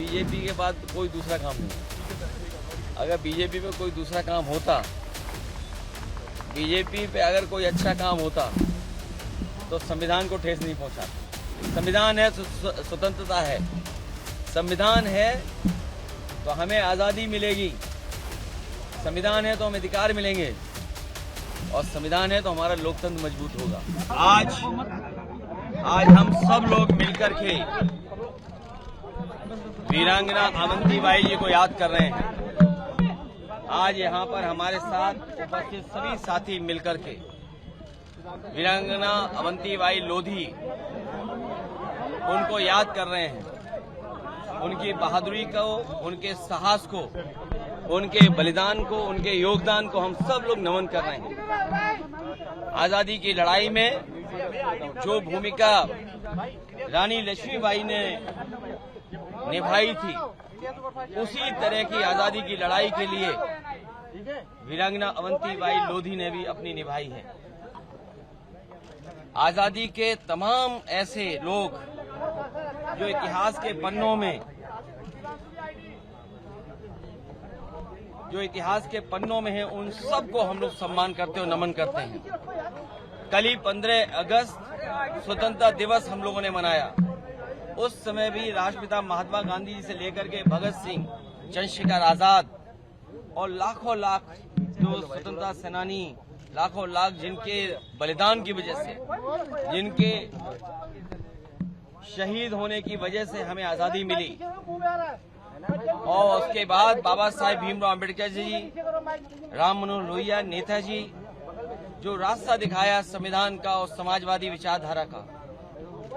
BJP के बाद कोई दूसरा काम नहीं है। अगर बीजेपी पे कोई दूसरा काम होता, बीजेपी पे अगर कोई अच्छा काम होता तो संविधान को ठेस नहीं पहुंचाता। संविधान है, स्वतंत्रता है, संविधान है तो हमें आज़ादी मिलेगी, संविधान है तो हमें अधिकार मिलेंगे और संविधान है तो हमारा लोकतंत्र मजबूत होगा। आज हम सब लोग मिलकर के वीरांगना अवंतीबाई जी को याद कर रहे हैं। आज यहाँ पर हमारे साथ उपस्थित सभी साथी मिलकर के वीरांगना अवंतीबाई लोधी उनको याद कर रहे हैं। उनकी बहादुरी को, उनके साहस को, उनके बलिदान को, उनके योगदान को हम सब लोग नमन कर रहे हैं। आजादी की लड़ाई में जो भूमिका रानी लक्ष्मीबाई ने निभाई थी, उसी तरह की आजादी की लड़ाई के लिए वीरांगना अवंतीबाई लोधी ने भी अपनी निभाई है। आजादी के तमाम ऐसे लोग जो इतिहास के पन्नों में हैं, उन सबको हम लोग सम्मान करते और नमन करते हैं। कल ही 15 अगस्त स्वतंत्रता दिवस हम लोगों ने मनाया। उस समय भी राष्ट्रपिता महात्मा गांधी जी से लेकर के भगत सिंह, चंद्रशेखर आजाद और लाखों लाख जो स्वतंत्रता सेनानी, लाखों लाख जिनके बलिदान की वजह से, जिनके शहीद होने की वजह से हमें आजादी मिली, और उसके बाद बाबा साहेब भीमराव अम्बेडकर जी, राम मनोहर लोहिया, नेताजी जो रास्ता दिखाया संविधान का और समाजवादी विचारधारा का,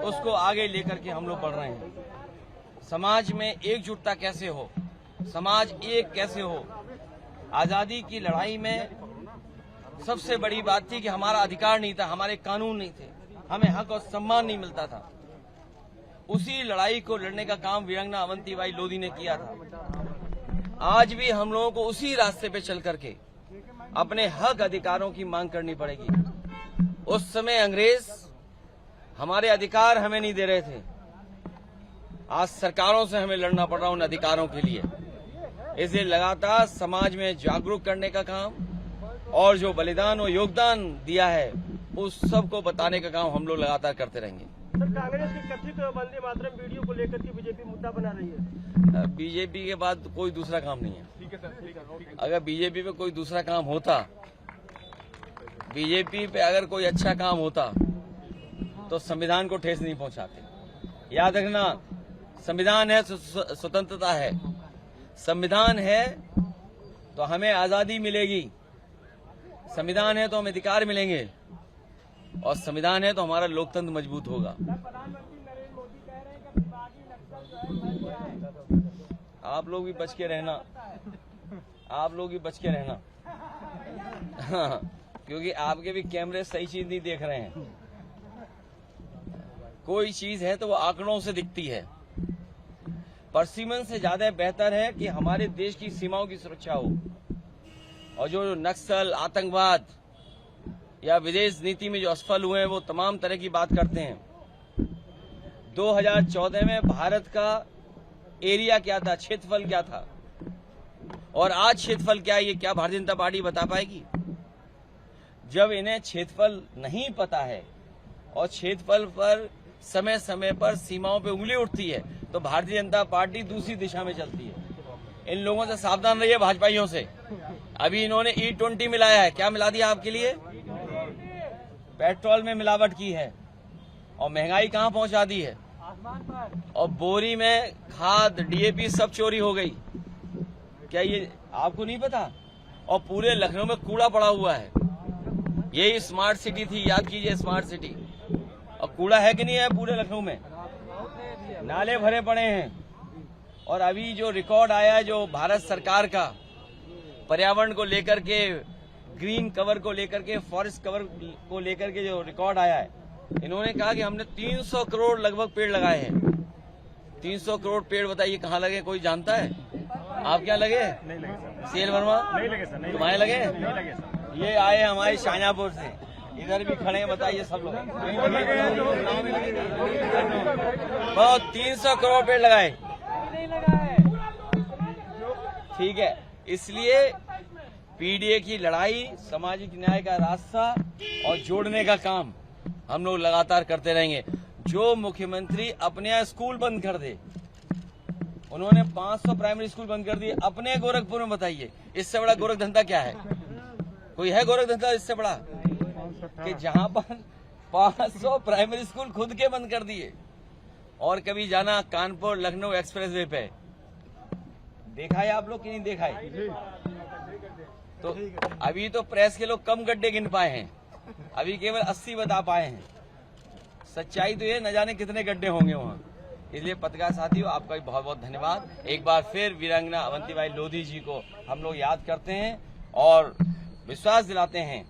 उसको आगे लेकर के हम लोग बढ़ रहे हैं। समाज में एकजुटता कैसे हो, समाज एक कैसे हो। आजादी की लड़ाई में सबसे बड़ी बात थी कि हमारा अधिकार नहीं था, हमारे कानून नहीं थे, हमें हक और सम्मान नहीं मिलता था। उसी लड़ाई को लड़ने का काम वीरांगना अवंतीबाई लोधी ने किया था। आज भी हम लोगों को उसी रास्ते पे चल करके अपने हक अधिकारों की मांग करनी पड़ेगी। उस समय अंग्रेज हमारे अधिकार हमें नहीं दे रहे थे, आज सरकारों से हमें लड़ना पड़ रहा उन अधिकारों के लिए। इसलिए लगातार समाज में जागरूक करने का काम और जो बलिदान और योगदान दिया है उस सब को बताने का काम हम लोग लगातार करते रहेंगे। सर, कांग्रेस की कथित वंदे मातरम वीडियो को लेकर के बीजेपी मुद्दा बना रही है। बीजेपी के बाद कोई दूसरा काम नहीं है। ठीक है सर, ठीक है। अगर बीजेपी पे कोई दूसरा काम होता, बीजेपी पे अगर कोई अच्छा काम होता तो संविधान को ठेस नहीं पहुंचाते। याद रखना, संविधान है, स्वतंत्रता है, संविधान है तो हमें आजादी मिलेगी, संविधान है तो हमें अधिकार मिलेंगे और संविधान है तो हमारा लोकतंत्र मजबूत होगा। आप लोग भी बच के रहना, आप लोग भी बच के रहना क्योंकि आपके भी कैमरे सही चीज नहीं देख रहे हैं। कोई चीज है तो वो आंकड़ों से दिखती है। परसिमन से ज्यादा बेहतर है कि हमारे देश की सीमाओं की सुरक्षा हो, और जो नक्सल, आतंकवाद या विदेश नीति में जो असफल हुए हैं वो तमाम तरह की बात करते हैं। 2014 में भारत का एरिया क्या था, क्षेत्रफल क्या था, और आज क्षेत्रफल क्या है, ये क्या भारतीय जनता पार्टी बता पाएगी? जब इन्हें क्षेत्रफल नहीं पता है और क्षेत्रफल पर समय समय पर सीमाओं पे उंगली उठती है तो भारतीय जनता पार्टी दूसरी दिशा में चलती है। इन लोगों से सावधान रहिए, भाजपाइयों से। अभी इन्होंने E20 मिलाया है, क्या मिला दिया आपके लिए? पेट्रोल में मिलावट की है और महंगाई कहां पहुंचा दी है, और बोरी में खाद, DAP सब चोरी हो गई। क्या ये आपको नहीं पता? और पूरे लखनऊ में कूड़ा पड़ा हुआ है। यही स्मार्ट सिटी थी, याद कीजिए, स्मार्ट सिटी। और कूड़ा है कि नहीं है पूरे लखनऊ में? नाले भरे पड़े हैं। और अभी जो रिकॉर्ड आया है जो भारत सरकार का पर्यावरण को लेकर के, ग्रीन कवर को लेकर के, फॉरेस्ट कवर को लेकर के जो रिकॉर्ड आया है, इन्होंने कहा कि हमने 300 करोड़ लगभग पेड़ लगाए हैं। 300 करोड़ पेड़ बताइए कहाँ लगे, कोई जानता है? आप क्या लगे? नहीं लगे सर। CL वर्मा नहीं लगे सर। तुम्हारे लगे? नहीं लगे सर। ये आए हमारे शाहजहांपुर से, इधर भी खड़े हैं, बताइए सब लोग। बहुत 300 करोड़ पेड़ लगाए। नहीं लगा है। ठीक है, इसलिए पीडीए की लड़ाई, सामाजिक न्याय का रास्ता और जोड़ने का काम हम लोग लगातार करते रहेंगे। जो मुख्यमंत्री अपने यहाँ स्कूल बंद कर दे, उन्होंने 500 प्राइमरी स्कूल बंद कर दिए अपने गोरखपुर में, बताइए इससे बड़ा गोरख धंधा क्या है? कोई है गोरख धंधा इससे बड़ा? कि जहां पर 500 प्राइमरी स्कूल खुद के बंद कर दिए। और कभी जाना कानपुर लखनऊ एक्सप्रेसवे पे, देखा है आप लोग कि नहीं देखा है? तो अभी तो प्रेस के लोग कम गड्ढे गिन पाए हैं, अभी केवल 80 बता पाए हैं। सच्चाई तो ये न जाने कितने गड्ढे होंगे वहां। इसलिए पत्रकार साथियों, आपका भी बहुत बहुत धन्यवाद। एक बार फिर वीरांगना अवंतीबाई लोधी जी को हम लोग याद करते हैं और विश्वास दिलाते हैं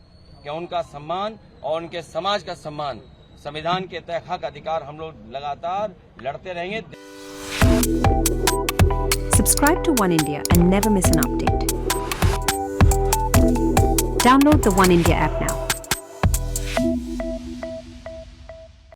कि उनका सम्मान और उनके समाज का सम्मान, संविधान के तहत हक अधिकार हम लोग लगातार लड़ते रहेंगे। Subscribe to One India and never miss an update. Download the One India app now.